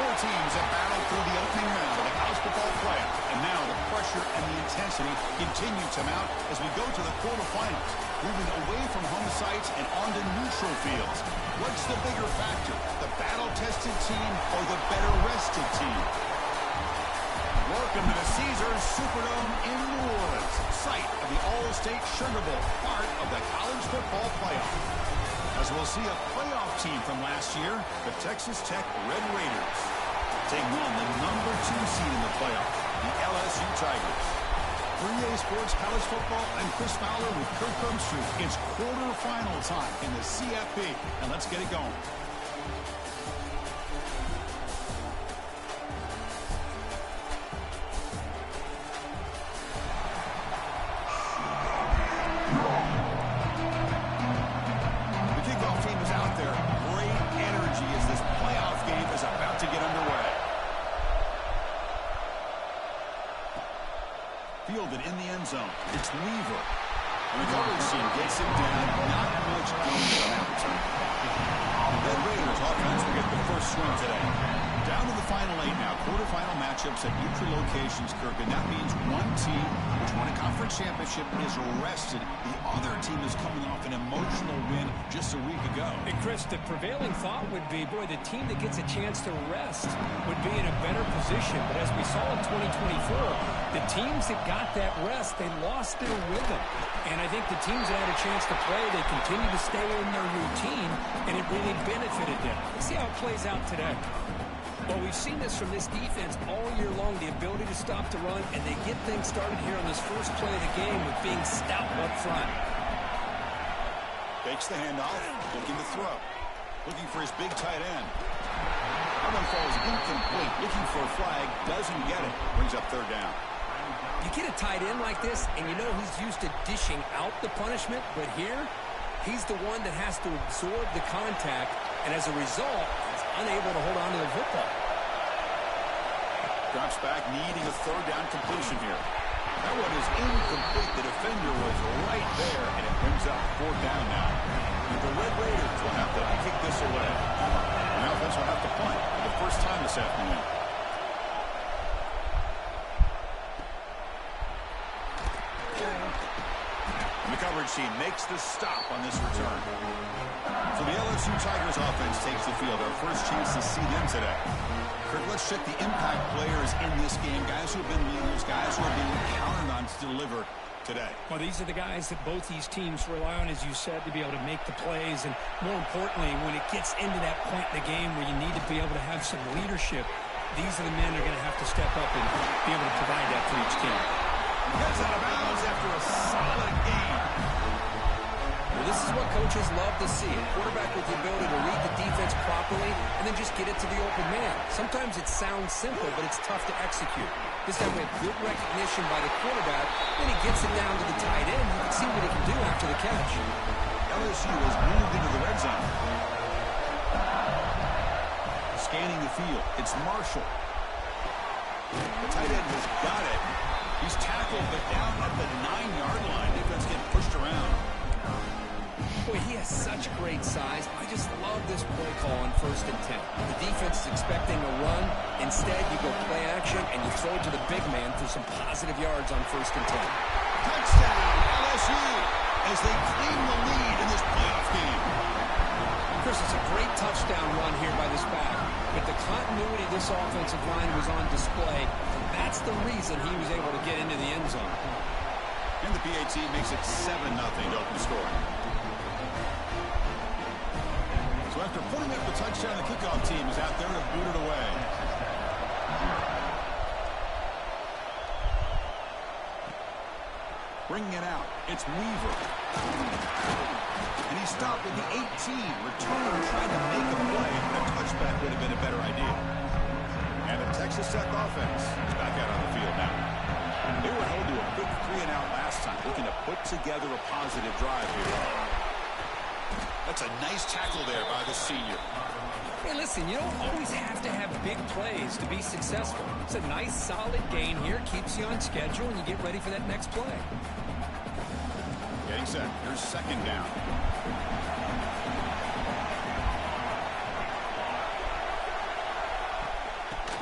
Four teams that battled through the opening round of the college football playoff. And now the pressure and the intensity continue to mount as we go to the quarterfinals, moving away from home sites and onto neutral fields. What's the bigger factor, the battle-tested team or the better-rested team? Welcome to the Caesars Superdome in New Orleans, site of the All-State Sugar Bowl, part of the college football playoff. As we'll see a playoff team from last year, the Texas Tech Red Raiders, taking on the number 2 seed in the playoff, the LSU Tigers. For EA Sports College Football, I'm Chris Fowler with Kirk Herbstreit. It's quarterfinal time in the CFB, and let's get it going. Fielded in the end zone. It's Weaver. And the coverage team gets him down. Not much gain on that return. The Red Raiders offense will get the first swing today. Down to the final 8 now. Quarterfinal matchups at neutral locations, Kirk. And that means one team which won a conference championship is rested. The other team is coming off an emotional win just a week ago. And Chris, the prevailing thought would be, boy, the team that gets a chance to rest would be in a better position. But as we saw in 2024, the teams that got that rest, they lost their rhythm. And I think the teams that had a chance to play, they continue to stay in their routine, and it really benefited them. Let's see how it plays out today. Well, we've seen this from this defense all year long, the ability to stop the run, and they get things started here on this first play of the game with being stout up front. Fakes the handoff, looking to throw. Looking for his big tight end. That one falls incomplete. Looking for a flag, doesn't get it. Brings up third down. You get a tight end like this, and you know he's used to dishing out the punishment, but here, he's the one that has to absorb the contact, and as a result, he's unable to hold on to the football. Drops back, needing a third down completion here. That one is incomplete. The defender was right there, and it brings up fourth down now. And the Red Raiders will have to kick this away. The offense will have to punt for the first time this afternoon. And the coverage team makes the stop on this return. So the LSU Tigers offense takes the field. Our first chance to see them today. Kirk, let's check the impact players in this game. Guys who have been leaders, guys who are being counted on to deliver today. Well, these are the guys that both these teams rely on, as you said, to be able to make the plays. And more importantly, when it gets into that point in the game where you need to be able to have some leadership, these are the men that are going to have to step up and be able to provide that for each team. Gets out of bounds after a solid game. Well, this is what coaches love to see. A quarterback with the ability to read the defense properly and then just get it to the open man. Sometimes it sounds simple, but it's tough to execute. This time we have good recognition by the quarterback. Then he gets it down to the tight end. You can see what he can do after the catch. LSU has moved into the red zone. Scanning the field. It's Marshall. The tight end has got it. He's tackled, but down at the 9-yard line. Defense getting pushed around. Boy, he has such great size. I just love this play call on 1st and 10. The defense is expecting a run. Instead, you go play action, and you throw it to the big man for some positive yards on 1st and 10. Touchdown, LSU, as they claim the lead in this playoff game. Chris, it's a great touchdown run here by this back. But the continuity of this offensive line was on display, and that's the reason he was able to get into the end zone. And the PAT makes it 7-0 to open the score. So after putting up the touchdown, the kickoff team is out there to boot it away. Bringing it out, it's Weaver. And he stopped at the 18. Returner trying to make a play. A touchback would have been a better idea. And the Texas Tech offense is back out on the field now. They were held to a quick 3-and-out last time, looking to put together a positive drive here. That's a nice tackle there by the senior. Hey, listen, you don't always have to have big plays to be successful. It's a nice, solid gain here. Keeps you on schedule, and you get ready for that next play. Getting set. Here's 2nd down.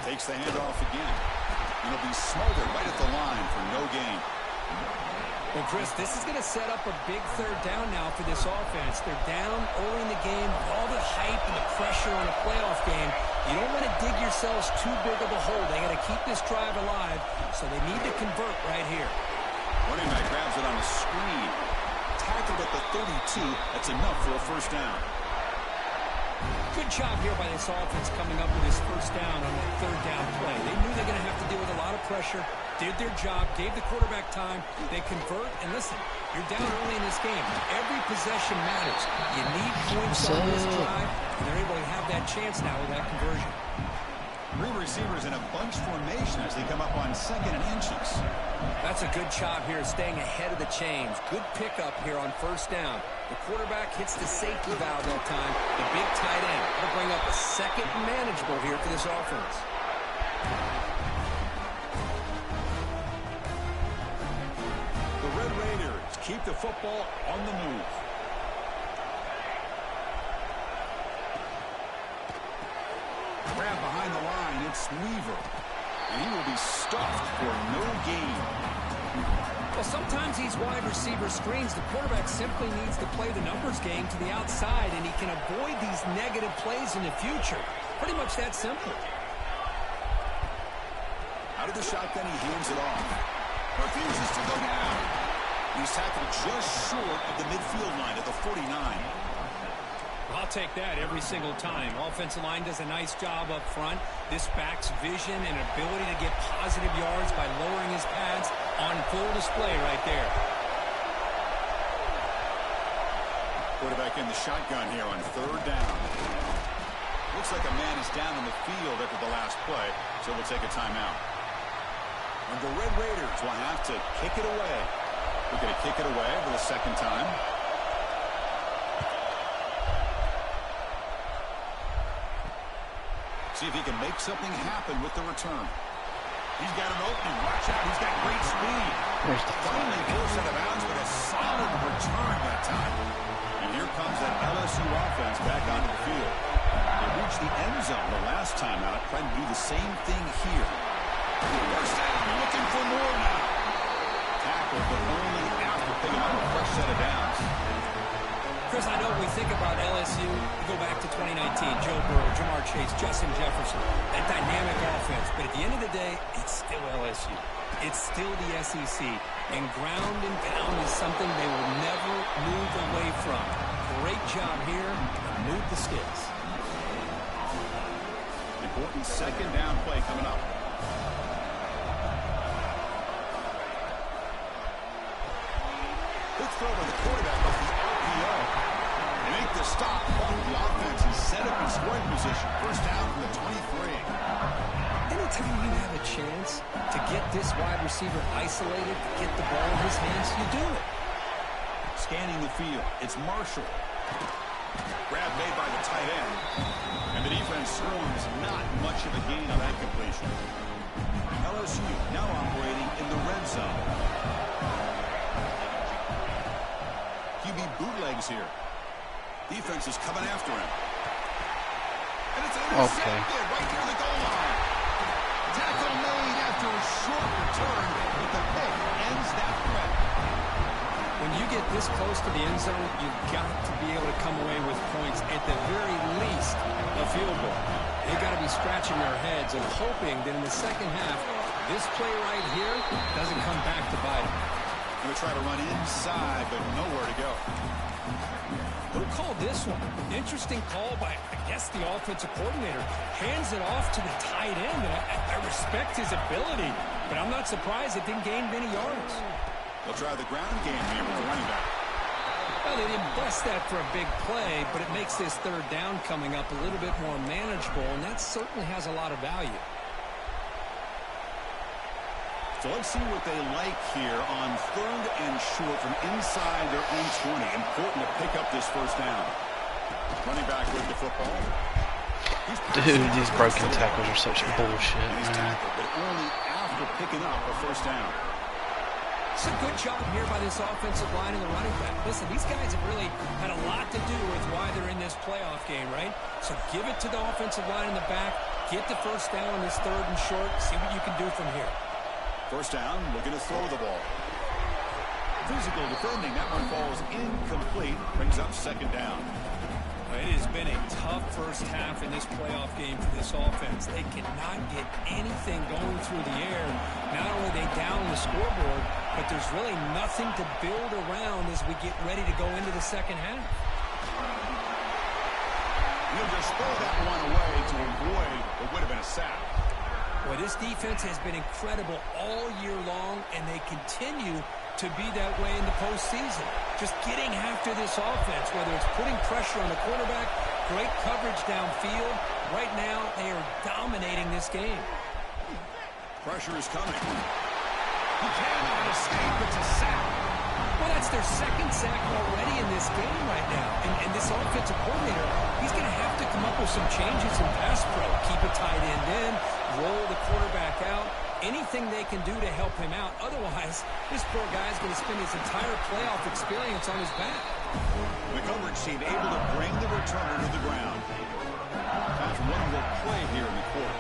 Takes the handoff again. And it'll be smothered right at the line for no gain. Well, Chris, this is going to set up a big third down now for this offense. They're down early in the game with all the hype and the pressure on a playoff game. You don't want to dig yourselves too big of a hole. They got to keep this drive alive, so they need to convert right here. Running back grabs it on a screen. Tackled at the 32. That's enough for a first down. Good job here by this offense coming up with this first down on that third down play. They knew they were going to have to deal with a lot of pressure, did their job, gave the quarterback time. They convert, and listen, you're down early in this game. Every possession matters. You need points on this drive, and they're able to have that chance now with that conversion. Three receivers in a bunch formation as they come up on 2nd and inches. That's a good job here, staying ahead of the chains. Good pickup here on first down. The quarterback hits the safety valve that time. The big tight end. That'll bring up a second and manageable here for this offense. The Red Raiders keep the football on the move. Grab behind the line. It's Weaver. And he will be stuffed for no gain. Well, sometimes these wide receiver screens, the quarterback simply needs to play the numbers game to the outside, and he can avoid these negative plays in the future. Pretty much that simple. Out of the shotgun, he hands it off. Refuses to go down. He's tackled just short of the midfield line at the 49. I'll take that every single time. Offensive line does a nice job up front. This back's vision and ability to get positive yards by lowering his pads on full display right there. Quarterback in the shotgun here on third down. Looks like a man is down in the field after the last play, so we'll take a timeout. And the Red Raiders will have to kick it away. We're going to kick it away for the second time. See if he can make something happen with the return. He's got an opening. Watch out. He's got great speed. Finally goes out of bounds with a solid return that time. And here comes that LSU offense back onto the field. They reached the end zone the last time out, trying to do the same thing here. First down, looking for more now. Tackled, but only after picking up a fresh set of downs. Chris, I know when we think about LSU, we go back to 2019, Joe Burrow, Jamar Chase, Justin Jefferson, that dynamic offense. But at the end of the day, it's still LSU. It's still the SEC. And ground and pound is something they will never move away from. Great job here. Move the sticks. Important second down play coming up. Good throw by the quarterback off the RPO. They make the stop. The offense is set up in scoring position. First down from the 23. Anytime you have a chance to get this wide receiver isolated, to get the ball in his hands, you do it. Scanning the field. It's Marshall. Grab made by the tight end. And the defense throws not much of a gain on that completion. LSU now operating in the red zone. QB bootlegs here. Defense is coming after him. And it's intercepted right near the goal line. Tackle made after a short return, but the pick ends that threat. When you get this close to the end zone, you've got to be able to come away with points, at the very least, a field goal. They've got to be scratching their heads and hoping that in the second half, this play right here doesn't come back to bite them. Going to try to run inside, but nowhere to go. Who called this one? Interesting call by, I guess, the offensive coordinator. Hands it off to the tight end. I respect his ability, but I'm not surprised it didn't gain many yards. They'll try the ground game here with the running back. Well, they didn't bust that for a big play, but it makes this third down coming up a little bit more manageable, and that certainly has a lot of value. So let's see what they like here on third and short from inside their own 20. Important to pick up this first down. Running back with the football. Dude, these broken tackles are such bullshit, He's man. tackled, but only after picking up a first down. It's a good job here by this offensive line and the running back. Listen, these guys have really had a lot to do with why they're in this playoff game, right? So give it to the offensive line in the back. Get the first down on this 3rd and short. See what you can do from here. First down, looking to throw the ball. Physical defending. That one falls incomplete. Brings up 2nd down. It has been a tough first half in this playoff game for this offense. They cannot get anything going through the air. Not only are they down the scoreboard, but there's really nothing to build around as we get ready to go into the second half. He'll just throw that one away to avoid what would have been a sack. Boy, this defense has been incredible all year long, and they continue to be that way in the postseason. Just getting after this offense, whether it's putting pressure on the quarterback, great coverage downfield. Right now, they are dominating this game. Pressure is coming. He cannot escape. It's a sack. Well, that's their 2nd sack already in this game right now. And this offensive coordinator, he's going to have to come up with some changes in pass pro. Keep a tight end in, roll the quarterback out. Anything they can do to help him out. Otherwise, this poor guy's going to spend his entire playoff experience on his back. The coverage team able to bring the returner to the ground. Time for one more play here in the quarter.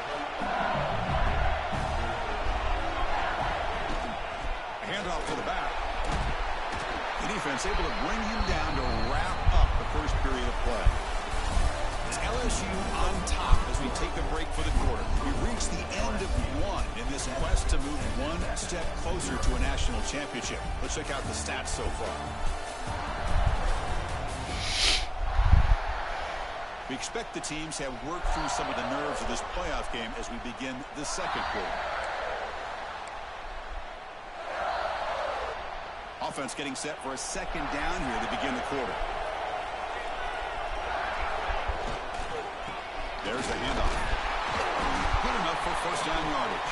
A handoff to the back. The defense able to bring him down to wrap up the first period of play. It's LSU on top as we take a break for the quarter. We reach the end of one in this quest to move one step closer to a national championship. Let's check out the stats so far. We expect the teams to have worked through some of the nerves of this playoff game as we begin the second quarter. Offense getting set for a 2nd down here to begin the quarter. There's the handoff. Good enough for first down yardage.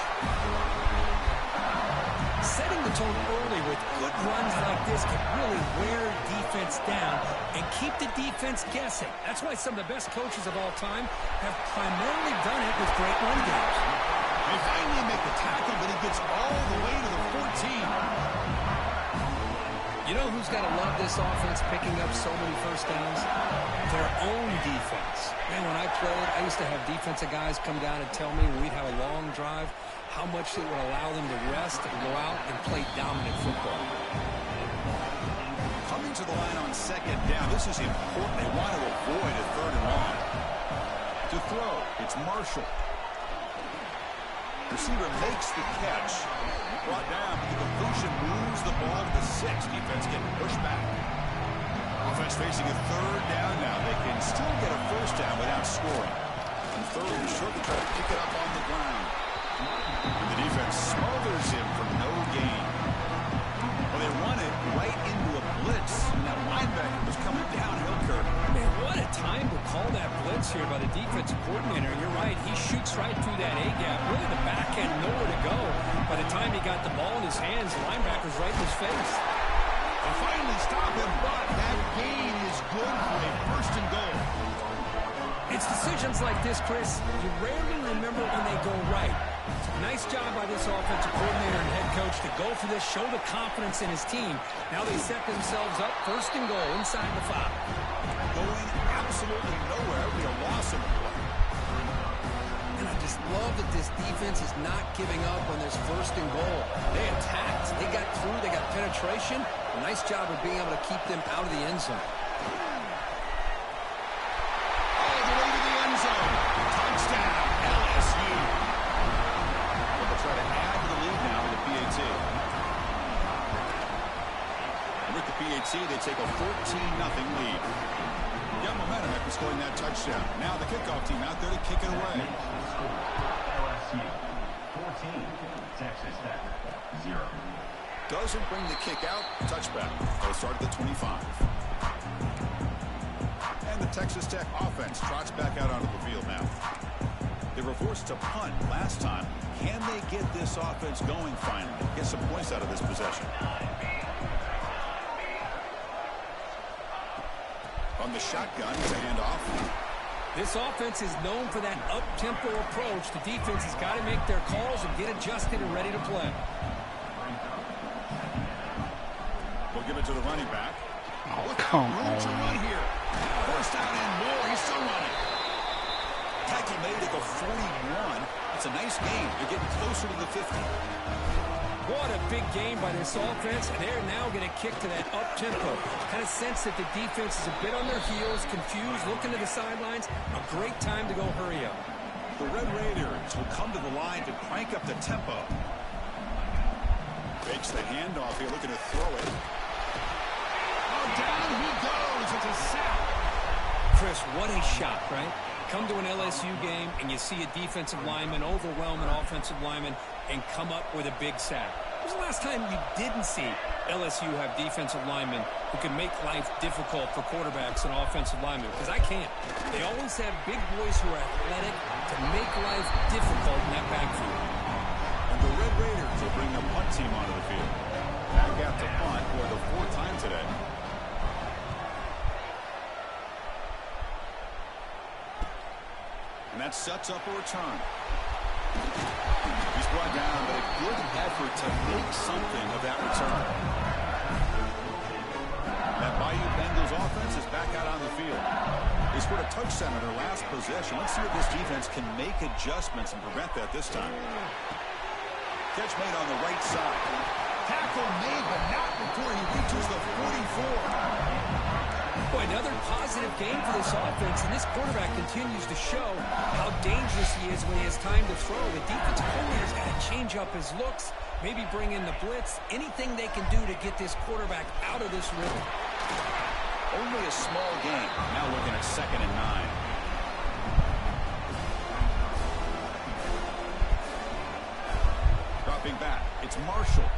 Setting the tone early with good runs like this can really wear defense down and keep the defense guessing. That's why some of the best coaches of all time have primarily done it with great run games. They finally make the tackle, but he gets all the way to the 14. You know who's got to love this offense picking up so many first downs? Their own defense. Man, when I played, I used to have defensive guys come down and tell me when we'd have a long drive how much it would allow them to rest and go out and play dominant football. Coming to the line on 2nd down, this is important. They want to avoid a 3rd and long. To throw, it's Marshall. Receiver makes the catch. Brought down, but the completion moves the ball to the 6. Defense getting pushed back. Offense facing a 3rd down now. They can still get a first down without scoring. And 3rd and short, they try to pick it up on the ground. And the defense smothers him for no gain. Well, they run it right into a blitz. And that linebacker was coming downhill, Kirk. Man, what a time to call that blitz here by the defensive coordinator. You're right. He shoots right through that A-gap. Really the back end, nowhere to go. By the time he got the ball in his hands, the linebacker's right in his face. They finally stop him, but that gain is good for a 1st and goal. It's decisions like this, Chris, you rarely remember when they go right. Nice job by this offensive coordinator and head coach to go for this, show the confidence in his team. Now they set themselves up 1st and goal inside the 5. Going absolutely nowhere. We are lost in the play. And I just love that this defense is not giving up on this 1st and goal. They attacked. They got through. They got penetration. A nice job of being able to keep them out of the end zone. All the way to the end zone. Touchdown, LSU. They'll try to add to the lead now with the PAT. And with the PAT, they take a 14-0 lead. Got momentum after scoring that touchdown. Now the kickoff team out there to kick it away. LSU 14, Texas Tech 0. Doesn't bring the kick out. Touchback. They'll start at the 25. And the Texas Tech offense trots back out onto the field now. They were forced to punt last time. Can they get this offense going finally? Get some points out of this possession. On the shotgun, it's a handoff. This offense is known for that up-tempo approach. The defense has got to make their calls and get adjusted and ready to play. We'll give it to the running back. Oh, come Room to on. run here. First down and more. He's still running. Tackle made at the 41. It's a nice gain. They're getting closer to the 50. What a big game by this offense, and they're now going to kick to that up-tempo. Kind of sense that the defense is a bit on their heels, confused, looking to the sidelines. A great time to go hurry up. The Red Raiders will come to the line to crank up the tempo. Fakes the handoff here, looking to throw it. Oh, down he goes. It's a sack. Chris, what a shot, right? Come to an LSU game, and you see a defensive lineman overwhelm an offensive lineman and come up with a big sack. When was the last time you didn't see LSU have defensive linemen who can make life difficult for quarterbacks and offensive linemen? Because I can't. They always have big boys who are athletic to make life difficult in that backfield. And the Red Raiders will bring the punt team onto the field. Back out to punt for the 4th time today. And that sets up a return. He's brought down, but a good effort to make something of that return. That Bayou Bengals offense is back out on the field. They scored a touchdown in their last possession. Let's see if this defense can make adjustments and prevent that this time. Catch made on the right side. Tackle made, but not before he reaches the 44. Boy, another positive game for this offense, and this quarterback continues to show how dangerous he is when he has time to throw. The defensive coordinator's got to change up his looks, maybe bring in the blitz, anything they can do to get this quarterback out of this rhythm. Only a small game. Now looking at 2nd and 9. Dropping back, it's Marshall.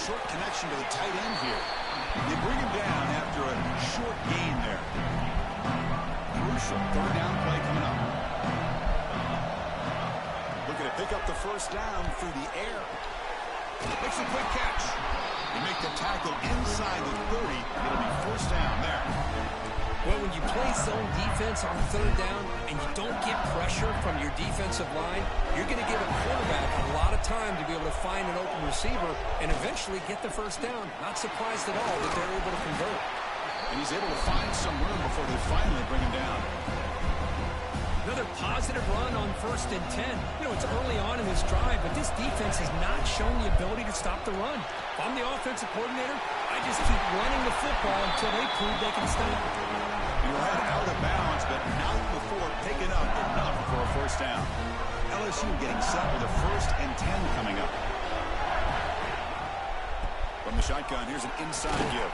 Short connection to the tight end here. They bring him down after a short gain there. Crucial 3rd down play coming up. Looking to pick up the 1st down through the air. Makes a quick catch. They make the tackle inside the 30. It'll be 1st down there. Well, when you play zone defense on 3rd down and you don't get pressure from your defensive line, you're going to give a quarterback a lot of time to be able to find an open receiver and eventually get the 1st down. Not surprised at all that they're able to convert. And he's able to find some room before they finally bring him down. Another positive run on 1st and 10. You know, it's early on in this drive, but this defense has not shown the ability to stop the run. If I'm the offensive coordinator, I just keep running the football until they prove they can stop it. Your head out of bounds, but not before picking up enough for a 1st down. LSU getting set with a 1st and 10 coming up. From the shotgun, here's an inside give.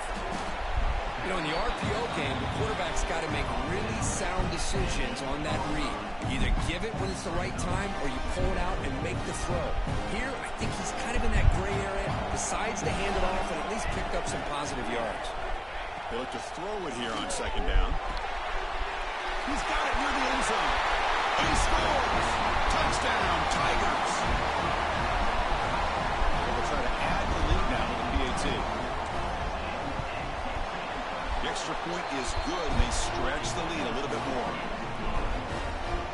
You know, in the RPO game, the quarterback's got to make really sound decisions on that read. You either give it when it's the right time or you pull it out and make the throw. Here, I think he's kind of in that gray area, decides to hand it off and at least picked up some positive yards. They look to throw it here on 2nd down. He's got it near the end zone. He scores! Touchdown, Tigers! They'll try to add the lead now with the PAT. The extra point is good, and they stretch the lead a little bit more.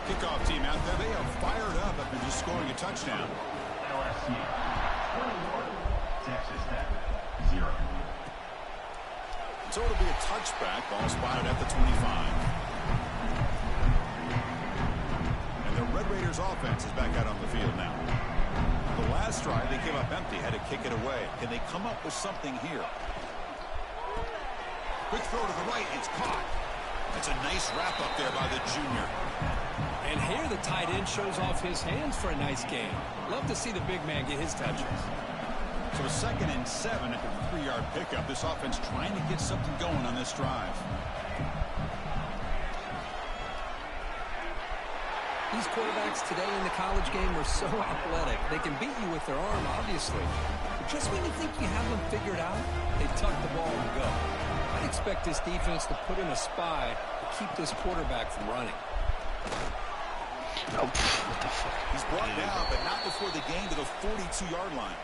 Kickoff team out there, they are fired up after just scoring a touchdown. LSU 21, Texas Tech 0. So it'll be a touchback, ball spotted at the 25. And the Red Raiders offense is back out on the field now. The last drive, they came up empty, had to kick it away. Can they come up with something here? Quick throw to the right, it's caught. That's a nice wrap up there by the junior. And here the tight end shows off his hands for a nice game. Love to see the big man get his touches. So a 2nd and 7 after the 3-yard pickup. This offense trying to get something going on this drive. These quarterbacks today in the college game are so athletic. They can beat you with their arm, obviously. But just when you think you have them figured out, they tuck the ball and go. I'd expect this defense to put in a spy to keep this quarterback from running. Oh, what the fuck? He's brought down, but not before the gain to the 42-yard line.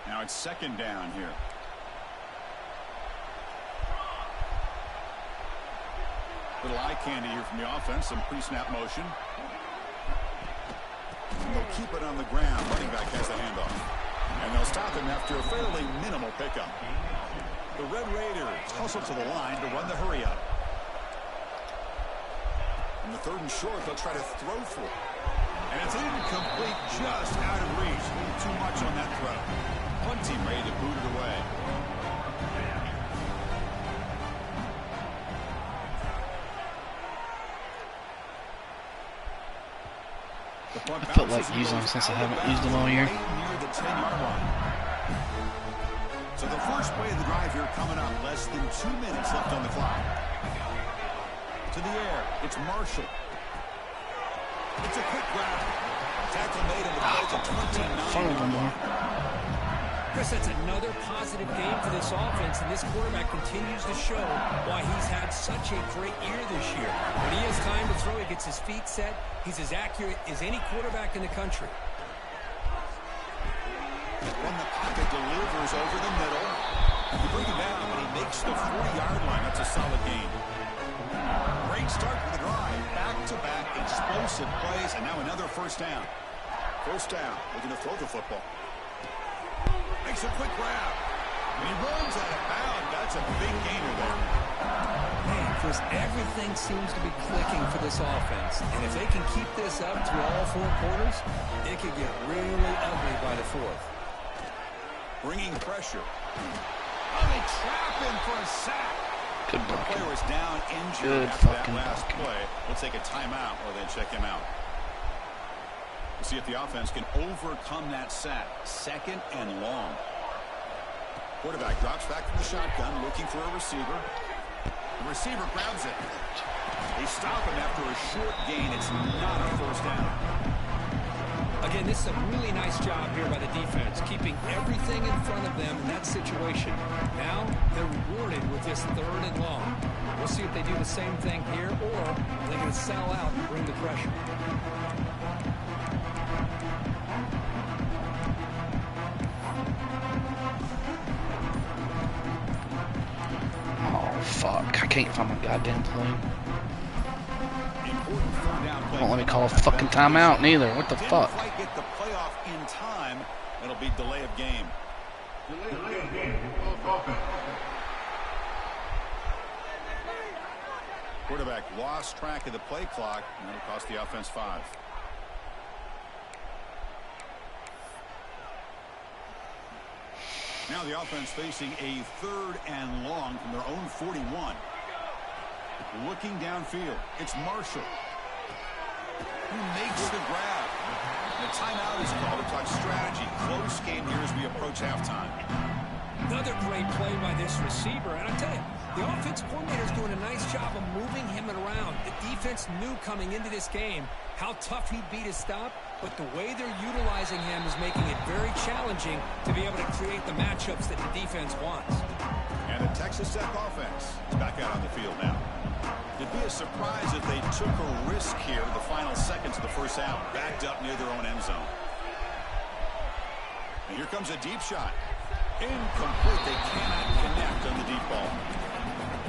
Now it's 2nd down here. Little eye candy here from the offense. Some pre-snap motion. They'll keep it on the ground. Running back has the handoff. And they'll stop him after a fairly minimal pickup. The Red Raiders hustle to the line to run the hurry up. On the 3rd and short, they'll try to throw for it. And it's incomplete, just out of reach. A little too much on that throw. Punt team ready to boot it away. I felt like using them since I haven't used them all year. Near the 10-yard line. So the first play of the drive here coming up. Less than 2 minutes left on the clock. To the air. It's Marshall. It's a quick grab. Tackle made in the play to 29. Chris, that's another positive game for this offense, and this quarterback continues to show why he's had such a great year this year. When he has time to throw, he gets his feet set. He's as accurate as any quarterback in the country. When the pocket delivers over the middle, you bring him down, and he makes the 40-yard line. That's a solid gain. Great start for the drive. Back-to-back explosive plays, and now another first down. First down, looking to throw the football. Makes a quick grab. And he runs out of bounds. That's a big gainer there. Man, Chris, everything seems to be clicking for this offense. And if they can keep this up through all 4 quarters, it could get really ugly by the 4th. Bringing pressure. Oh, they trap him for a sack. Good The blocking. player is down injured Good after that fucking last blocking. play. We'll take a timeout or then check him out. We'll see if the offense can overcome that sack. 2nd and long. Quarterback drops back from the shotgun, looking for a receiver. The receiver grabs it. They stop him after a short gain. It's not a first down. Again, this is a really nice job here by the defense, keeping everything in front of them in that situation. Now they're rewarded with this 3rd and long. We'll see if they do the same thing here, or they're going to sell out and bring the pressure. Oh, fuck. I can't find my goddamn play. Important 3rd down play. Won't let me call a fucking timeout neither. What the fuck? Didn't quite get the playoff in time. It'll be delay of game. Delay of game. Offense. Quarterback lost track of the play clock, and it'll cost the offense 5. Now the offense facing a 3rd and long from their own 41. Looking downfield, it's Marshall, who makes the grab. The timeout is called to talk strategy. Close game here as we approach halftime. Another great play by this receiver, and I tell you, the offense coordinator is doing a nice job of moving him around. The defense knew coming into this game how tough he'd be to stop, but the way they're utilizing him is making it very challenging to be able to create the matchups that the defense wants. And the Texas Tech offense is back out on the field now. It'd be a surprise if they took a risk here in the final seconds of the first half, backed up near their own end zone. And here comes a deep shot. Incomplete. They cannot connect on the deep ball.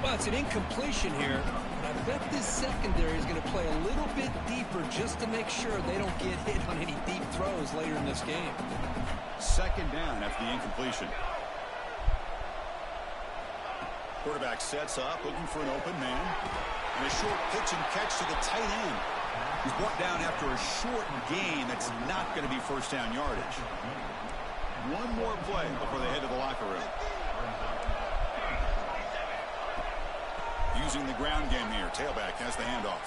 Well, it's an incompletion here. I bet this secondary is going to play a little bit deeper just to make sure they don't get hit on any deep throws later in this game. 2nd down after the incompletion. Quarterback sets up, looking for an open man. And a short pitch and catch to the tight end. He's brought down after a short gain that's not going to be first down yardage. One more play before they head to the locker room. Using the ground game here. Tailback has the handoff.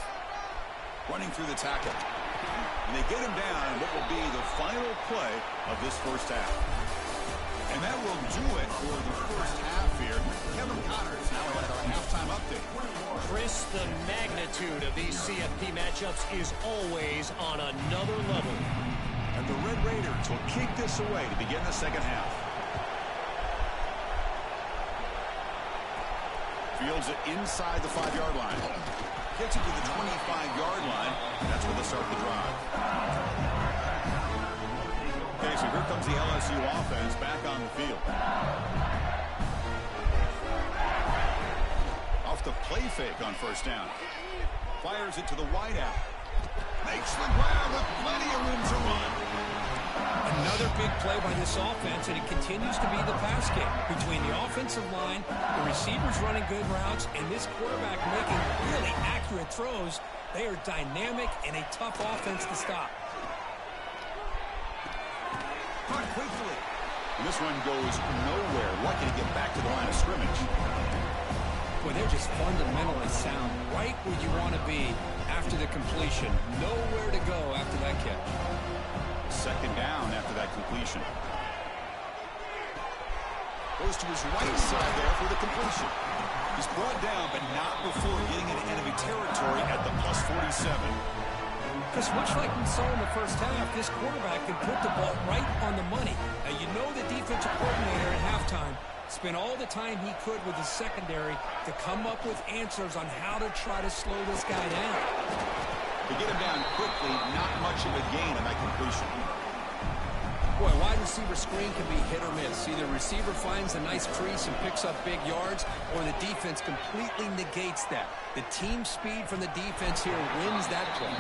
Running through the tackle. And they get him down in what will be the final play of this first half. And that will do it for the first half here. Kevin Connors now has our halftime update. Chris, the magnitude of these CFP matchups is always on another level. And the Red Raiders will kick this away to begin the second half. Fields it inside the 5-yard line. Gets it to the 25-yard line. That's where they start the drive. Okay, so here comes the LSU offense back on the field. Off the play fake on first down. Fires it to the wideout. Makes the grab with plenty of room to run. play by this offense, and it continues to be the pass game between the offensive line, the receivers running good routes, and this quarterback making really accurate throws. They are dynamic and a tough offense to stop. Caught quickly. And this run goes nowhere. Lucky to get back to the line of scrimmage. Boy, they're just fundamentally sound, right where you want to be after the completion. Nowhere to go after that catch. Second down after that completion. Goes to his right side there for the completion. He's brought down, but not before getting into enemy territory at the +47. Because much like we saw in the first half, this quarterback can put the ball right on the money. Now, you know the defensive coordinator at halftime spent all the time he could with his secondary to come up with answers on how to try to slow this guy down. To get him down quickly, not much of a gain on that completion. Boy, wide receiver screen can be hit or miss. Either receiver finds a nice crease and picks up big yards, or the defense completely negates that. The team speed from the defense here wins that play.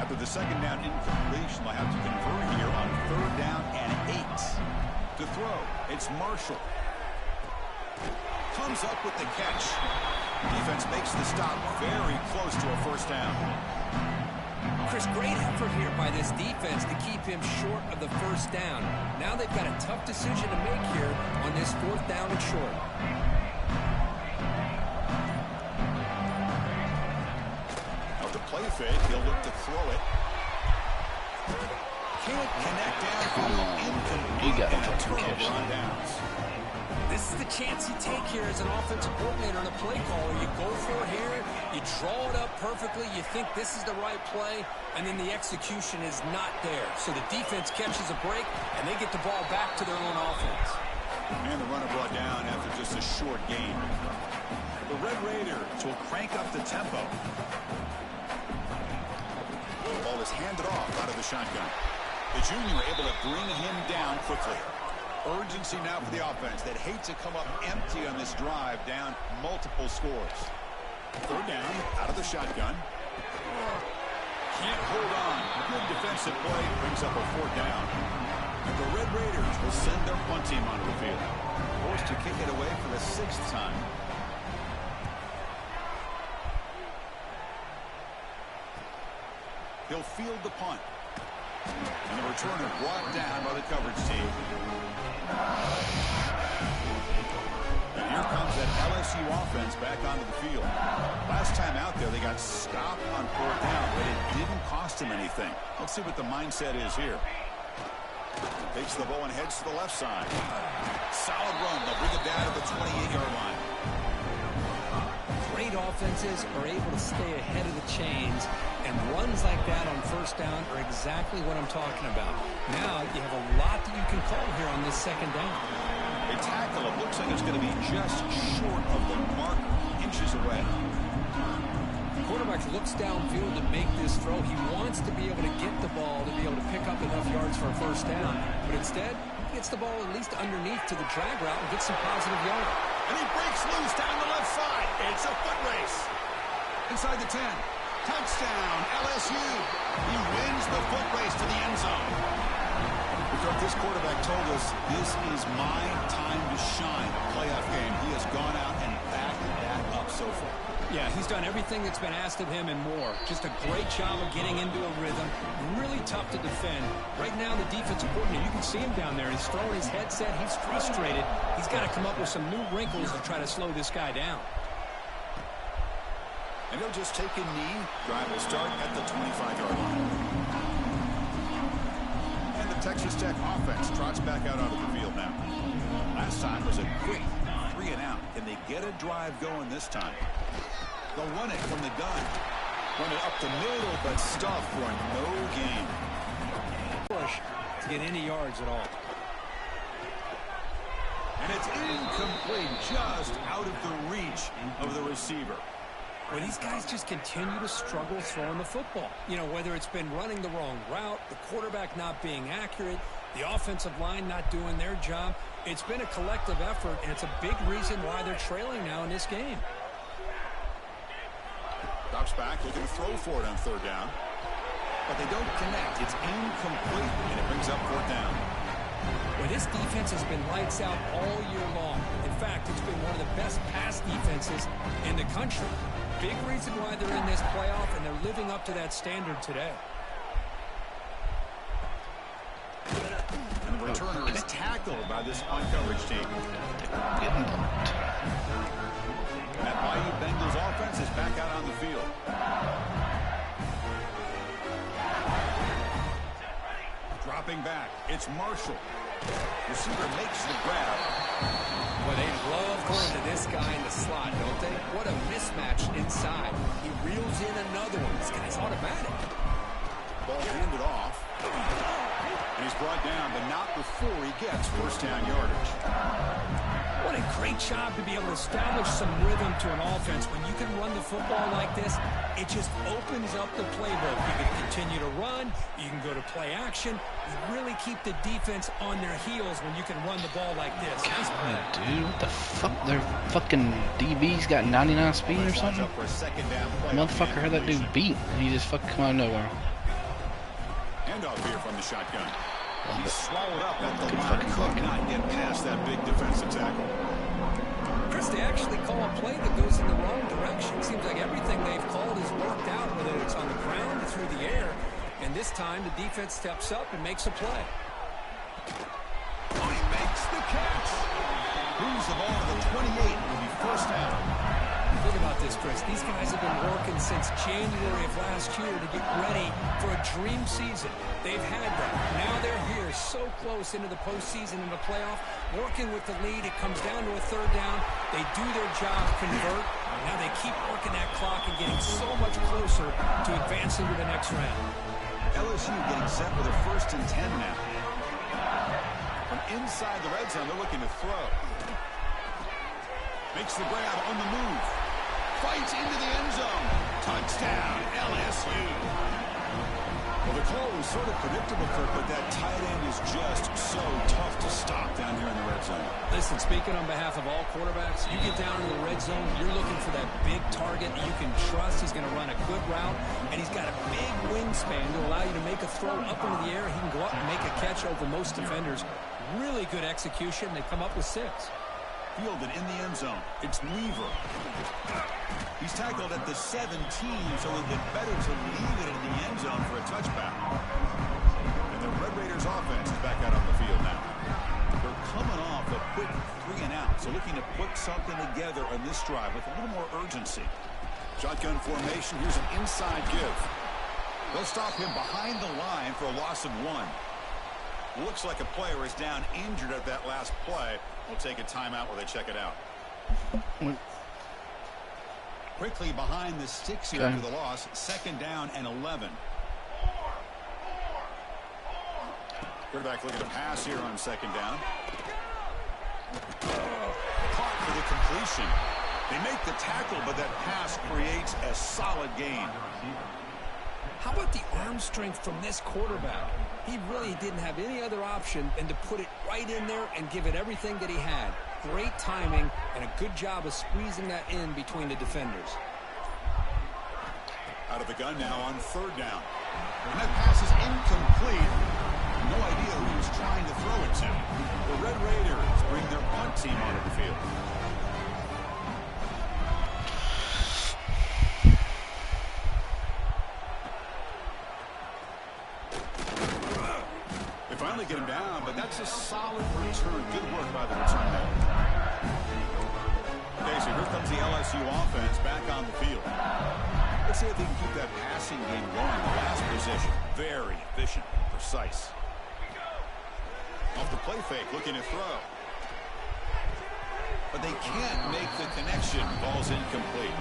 After the second down incompletion, they'll have to convert here on 3rd down and 8. To throw, it's Marshall. Comes up with the catch. Defense makes the stop very close to a first down. Chris, great effort here by this defense to keep him short of the first down. Now they've got a tough decision to make here on this 4th down and short. Out to play fake, he'll look to throw it. Can't connect downfield, incomplete, You got and a fucking turnover catch. on downs. This is the chance you take here as an offensive coordinator and a play caller. You go for it here, you draw it up perfectly, you think this is the right play, and then the execution is not there. So the defense catches a break, and they get the ball back to their own offense. And the runner brought down after just a short gain. The Red Raiders will crank up the tempo. The ball is handed off out of the shotgun. The junior able to bring him down quickly. Urgency now for the offense that hate to come up empty on this drive, down multiple scores. 3rd down, out of the shotgun. Can't hold on. Good defensive play brings up a 4th down. And the Red Raiders will send their punt team onto the field. Forced to kick it away for the 6th time. He'll field the punt. And the returner brought down by the coverage team. And here comes that LSU offense back onto the field. Last time out there, they got stopped on 4th down, but it didn't cost them anything. Let's see what the mindset is here. Takes the ball and heads to the left side. Solid run. They'll bring it down to the 28-yard line. Great offenses are able to stay ahead of the chains, and runs like that on 1st down are exactly what I'm talking about. Now you have a lot that you can call here on this 2nd down. A tackle, it looks like it's going to be just short of the mark, inches away. The quarterback looks downfield to make this throw. He wants to be able to get the ball to be able to pick up enough yards for a 1st down, but instead he gets the ball at least underneath to the drag route and gets some positive yards. And he breaks loose down the left side. It's a foot race. Inside the 10. Touchdown, LSU. He wins the foot race to the end zone. Because this quarterback told us this is my time to shine. A playoff game. He has gone out and backed that up so far. Yeah, he's done everything that's been asked of him and more. Just a great job of getting into a rhythm. Really tough to defend. Right now, the defensive coordinator, you can see him down there. He's throwing his headset. He's frustrated. He's got to come up with some new wrinkles to try to slow this guy down. And he'll just take a knee. Drive will start at the 25-yard line. And the Texas Tech offense trots back out onto the field now. Last time was a quick 3-and-out. Can they get a drive going this time? They'll run it from the gun. Run it up the middle, but stuffed for no gain. Push to get any yards at all. And it's incomplete, just out of the reach of the receiver. Well, these guys just continue to struggle throwing the football. You know, whether it's been running the wrong route, the quarterback not being accurate, the offensive line not doing their job. It's been a collective effort, and it's a big reason why they're trailing now in this game. Drops back, looking to throw for it on third down. But they don't connect. It's incomplete, and it brings up fourth down. Well, this defense has been lights out all year long. In fact, it's been one of the best pass defenses in the country. Big reason why they're in this playoff, and they're living up to that standard today. And the returner is tackled by this on-coverage team. Getting blocked. That Bayou Bengals offense is back out on the field. Dropping back, it's Marshall. Receiver makes the grab. Well, they love going to this guy in the slot, don't they? What a mismatch inside. He reels in another one. This guy's automatic. Ball handed off. And he's brought down, but not before he gets first down yardage. What a great job to be able to establish some rhythm to an offense. When you can run the football like this, it just opens up the playbook. You can continue to run. You can go to play action. You really keep the defense on their heels when you can run the ball like this. Nice play. Dude, what the fuck? Their fucking DB's got 99 speed or something? Motherfucker had that dude beat, and he just fucking come out of nowhere. Handoff here from the shotgun. He's swallowed up at the line. Could not get past that big defensive tackle. Chris, they actually call a play that goes in the wrong direction. Seems like everything they've called is worked out, whether it's on the ground or through the air. And this time, the defense steps up and makes a play. Oh, he makes the catch. Moves the ball to the 28. Will be first down. Think about this, Chris. These guys have been working since January of last year to get ready for a dream season. They've had that. Now they're here, so close into the postseason and the playoff, working with the lead. It comes down to a third down. They do their job, convert. Now they keep working that clock and getting so much closer to advancing to the next round. LSU getting set with a 1st and 10 now. From inside the red zone, they're looking to throw. Makes the grab on the move. Fights into the end zone. Touchdown, LSU. Well, the call was sort of predictable, Kirk, but that tight end is just so tough to stop down here in the red zone. Listen, speaking on behalf of all quarterbacks, you get down in the red zone, you're looking for that big target that you can trust. He's going to run a good route, and he's got a big wingspan to allow you to make a throw up into the air. He can go up and make a catch over most defenders. Really good execution. They come up with 6. Fielded in the end zone. It's Weaver. He's tackled at the 17, so it would have been better to leave it in the end zone for a touchback. And the Red Raiders offense is back out on the field now. They're coming off a quick 3-and-out, so looking to put something together on this drive with a little more urgency. Shotgun formation. Here's an inside give. They'll stop him behind the line for a loss of 1. Looks like a player is down injured at that last play. We'll take a timeout while they check it out. Quickly behind the sticks here for the loss. 2nd down and 11. Quarterback looking to pass here on 2nd down. Caught for the completion. They make the tackle, but that pass creates a solid gain. How about the arm strength from this quarterback? He really didn't have any other option than to put it right in there and give it everything that he had. Great timing and a good job of squeezing that in between the defenders. Out of the gun now on 3rd down. And that pass is incomplete. No idea who he was trying to throw it to. The Red Raiders bring their punt team onto the field. Finally get him down, but that's a solid return. Good work by the return man. Okay, so here comes the LSU offense back on the field. Let's see if they can keep that passing game going. The last possession, very efficient and precise. Off the play fake, looking to throw. But they can't make the connection. Ball's incomplete.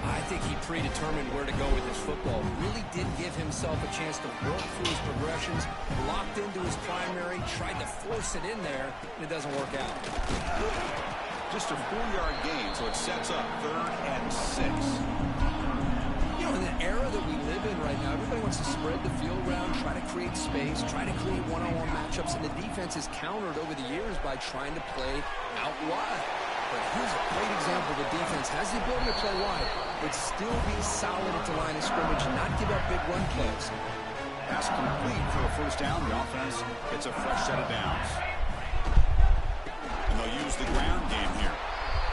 I think he predetermined where to go with his football. Really did give himself a chance to work through his progressions, locked into his primary, tried to force it in there, and it doesn't work out. Just a 4-yard gain, so it sets up 3rd and 6. You know, in the era that we live in right now, everybody wants to spread the field around, try to create space, try to create one-on-one matchups, and the defense is countered over the years by trying to play out wide. Here's a great example. The defense has the ability to play wide, but still be solid at the line of scrimmage and not give up big run plays. Pass complete for the first down. The offense gets a fresh set of downs. And they'll use the ground game here.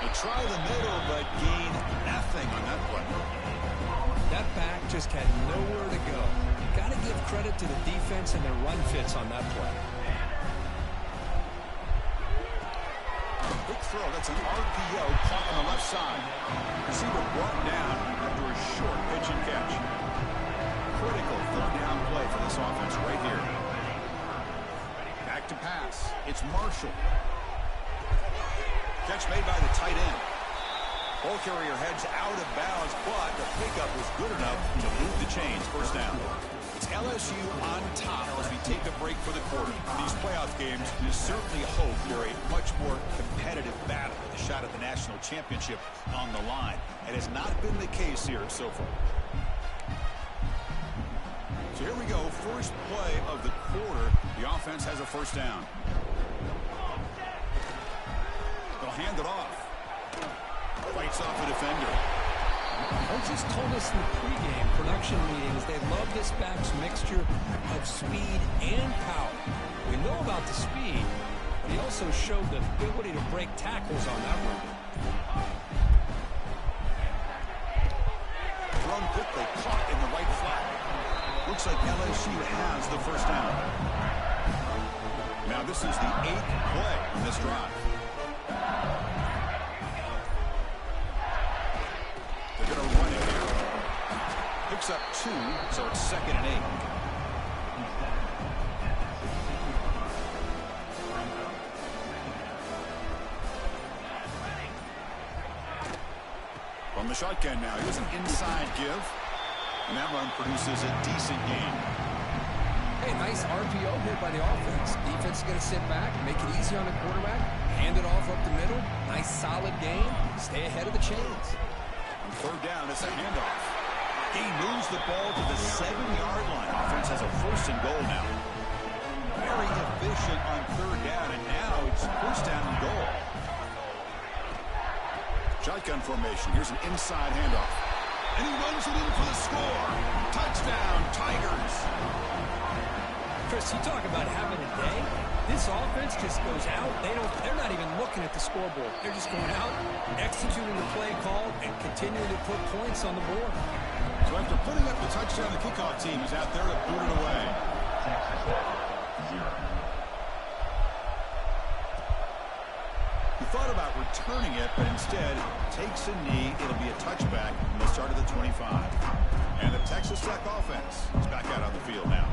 They try the middle, but gain nothing on that play. That back just had nowhere to go. Got to give credit to the defense and their run fits on that play. Quick throw. That's an RPO caught on the left side. Receiver brought down after a short pitch and catch. Critical third down play for this offense right here. Back to pass. It's Marshall. Catch made by the tight end. Ball carrier heads out of bounds, but the pickup was good enough to move the chains. First down. It's LSU on top as we take a break for the quarter. These playoff games, you certainly hope they're a much more competitive battle with a shot at the national championship on the line. It has not been the case here so far. So here we go. First play of the quarter. The offense has a first down. They'll hand it off. Fights off the defender. Coaches told us in the pregame production meetings they love this back's mixture of speed and power. We know about the speed, but he also showed the ability to break tackles on that one. Thrown quickly, caught in the right flat. Looks like LSU has the first down. Now this is the 8th play in this drive. They're going to run it here. Picks up 2, so it's 2nd and 8. From the shotgun now. Here's an inside give. And that run produces a decent gain. Hey, nice RPO here by the offense. Defense is going to sit back, make it easy on the quarterback, hand it off up the middle. Nice solid gain. Stay ahead of the chains. On third down, it's a handoff. He moves the ball to the 7-yard line. Offense has a first and goal now. Very efficient on third down, and now it's first down and goal. Shotgun formation. Here's an inside handoff. And he runs it in for the score. Touchdown, Tigers. Chris, you talk about having a day. This offense just goes out. They're not even looking at the scoreboard. They're just going out, executing the play call, and continuing to put points on the board. So after putting up the touchdown, the kickoff team is out there to boot it away. He thought about returning it, but instead takes a knee. It'll be a touchback from the start of the 25. And the Texas Tech offense is back out on the field now.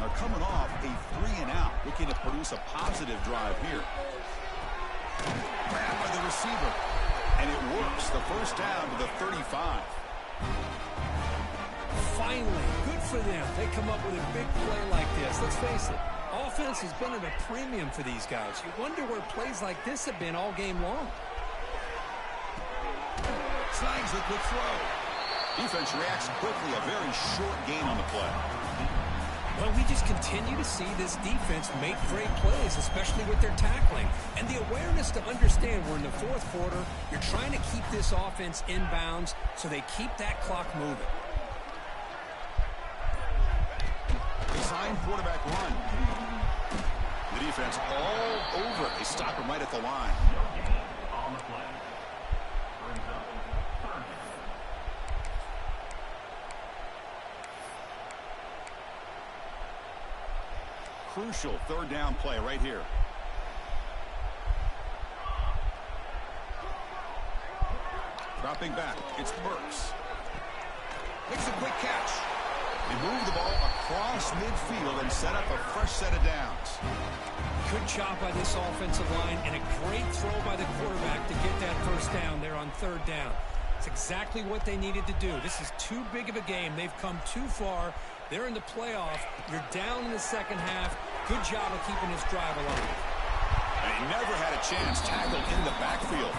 They're coming off a 3-and-out, looking to produce a positive drive here. Grabbed by the receiver, and it works. The first down to the 35. Finally, good for them. They come up with a big play like this. Let's face it, offense has been at a premium for these guys. You wonder where plays like this have been all game long. Snags the quick throw. Defense reacts quickly. A very short gain on the play. Well, we just continue to see this defense make great plays, especially with their tackling. And the awareness to understand we're in the fourth quarter, you're trying to keep this offense in bounds so they keep that clock moving. Design quarterback run. The defense all over it. They stop him right at the line. On the play. Brings up third down. Crucial third down play right here. Dropping back. It's Burks. Makes a quick catch. They move the ball across midfield and set up a fresh set of downs. Good job by this offensive line and a great throw by the quarterback to get that first down there on third down. It's exactly what they needed to do. This is too big of a game. They've come too far. They're in the playoff. You're down in the second half. Good job of keeping this drive alive. And he never had a chance tackled in the backfield.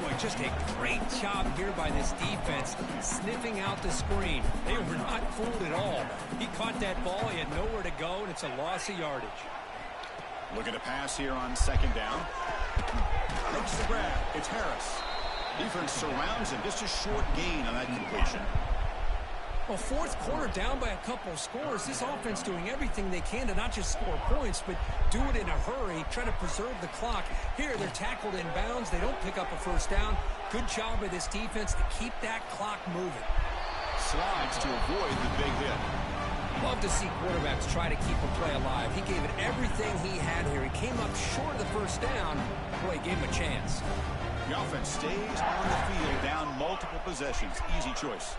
Boy, just a great job here by this defense, sniffing out the screen. They were not fooled at all. He caught that ball. He had nowhere to go, and it's a loss of yardage. Looking to pass here on second down. They makes the grab. It's Harris. Defense surrounds him. Just a short gain on that completion. Well, fourth quarter down by a couple of scores. This offense doing everything they can to not just score points, but do it in a hurry, try to preserve the clock. Here, they're tackled in bounds. They don't pick up a first down. Good job by this defense to keep that clock moving. Slides to avoid the big hit. Love to see quarterbacks try to keep a play alive. He gave it everything he had here. He came up short of the first down. Boy, he gave him a chance. The offense stays on the field, down multiple possessions. Easy choice.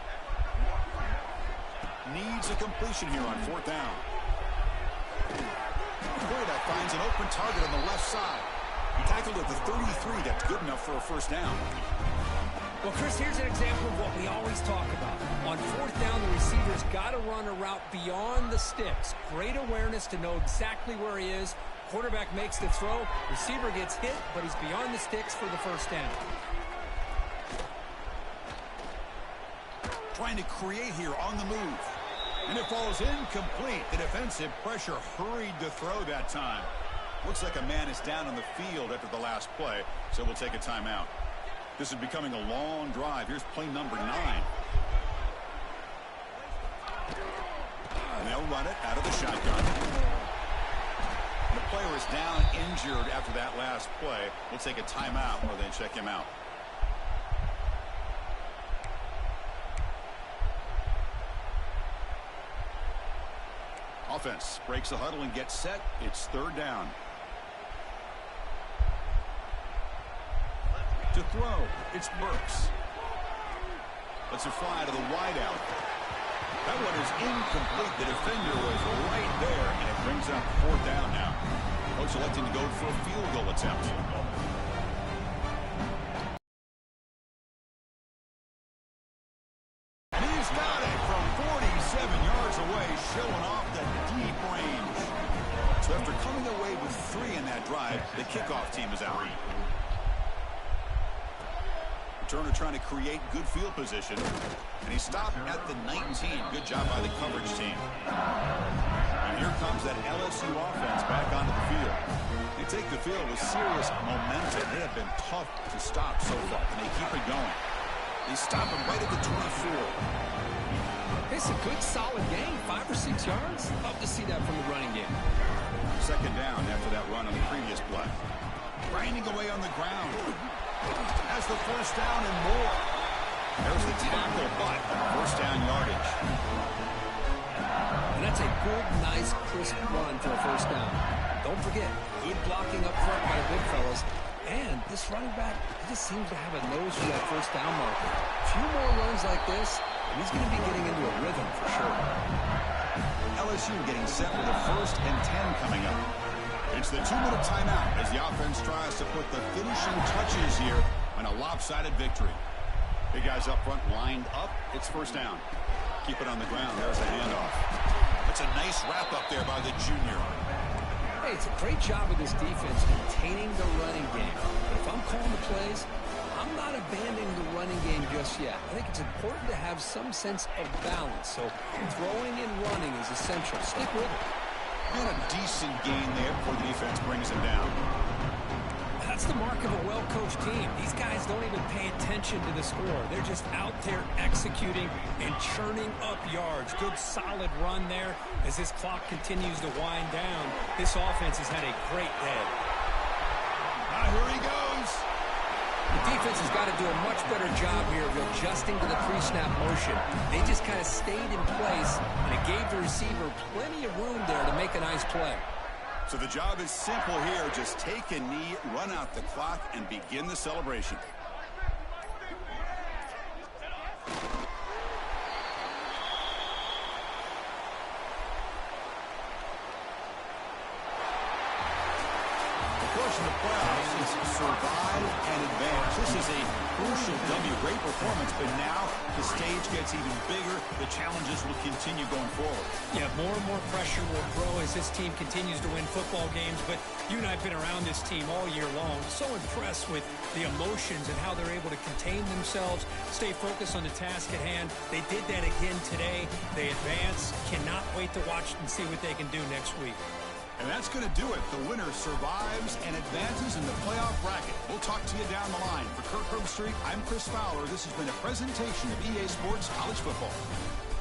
Needs a completion here on fourth down. Quarterback finds an open target on the left side. He tackled at the 33. That's good enough for a first down. Well, Chris, here's an example of what we always talk about. On fourth down, the receiver's got to run a route beyond the sticks. Great awareness to know exactly where he is. Quarterback makes the throw. Receiver gets hit, but he's beyond the sticks for the first down. Trying to create here on the move. And it falls incomplete. The defensive pressure hurried to throw that time. Looks like a man is down on the field after the last play, so we'll take a timeout. This is becoming a long drive. Here's play number 9. And they'll run it out of the shotgun. The player is down injured after that last play. We'll take a timeout or then check him out. Offense breaks the huddle and gets set. It's third down. To throw, it's Burks. Lets it fly to the wideout. That one is incomplete. The defender was right there, and it brings up fourth down now. Coach electing to go for a field goal attempt. And he's got it from 47 yards away, showing off the deep range. So after coming away with 3 in that drive, the kickoff team is out. Turner trying to create good field position. And he stopped at the 19. Good job by the coverage team. And here comes that LSU offense back onto the field. They take the field with serious momentum. They have been tough to stop so far, and they keep it going. They stop him right at the 24. It's a good, solid game. 5 or 6 yards. Love to see that from the running game. Second down after that run on the previous play. Grinding away on the ground. Has the first down and more. There's the tackle, but first down yardage. And that's a good, nice, crisp run for a first down. Don't forget, good blocking up front by the big fellas. And this running back, he just seems to have a nose for that first down marker. A few more runs like this, and he's going to be getting into a rhythm for sure. LSU getting set with a 1st and 10 coming up. It's the 2-minute timeout as the offense tries to put the finishing touches here on a lopsided victory. Big guys up front lined up. It's first down. Keep it on the ground. There's a handoff. That's a nice wrap up there by the junior. Hey, it's a great job of this defense containing the running game. But if I'm calling the plays, I'm not abandoning the running game just yet. I think it's important to have some sense of balance. So throwing and running is essential. Stick with it. And a decent gain there before the defense brings him down. That's the mark of a well-coached team. These guys don't even pay attention to the score. They're just out there executing and churning up yards. Good, solid run there as this clock continues to wind down. This offense has had a great day. Here he goes. The defense has got to do a much better job here of adjusting to the pre-snap motion. They just kind of stayed in place, and it gave the receiver plenty of room there to make a nice play. So the job is simple here. Just take a knee, run out the clock, and begin the celebration. In the playoffs is survive and advance. This is a crucial W. Great performance, but now the stage gets even bigger. The challenges will continue going forward. Yeah, more and more pressure will grow as this team continues to win football games, but you and I have been around this team all year long. So impressed with the emotions and how they're able to contain themselves, stay focused on the task at hand. They did that again today. They advance. Cannot wait to watch and see what they can do next week. And that's going to do it. The winner survives and advances in the playoff bracket. We'll talk to you down the line. For Kirk Herbstreit, I'm Chris Fowler. This has been a presentation of EA Sports College Football.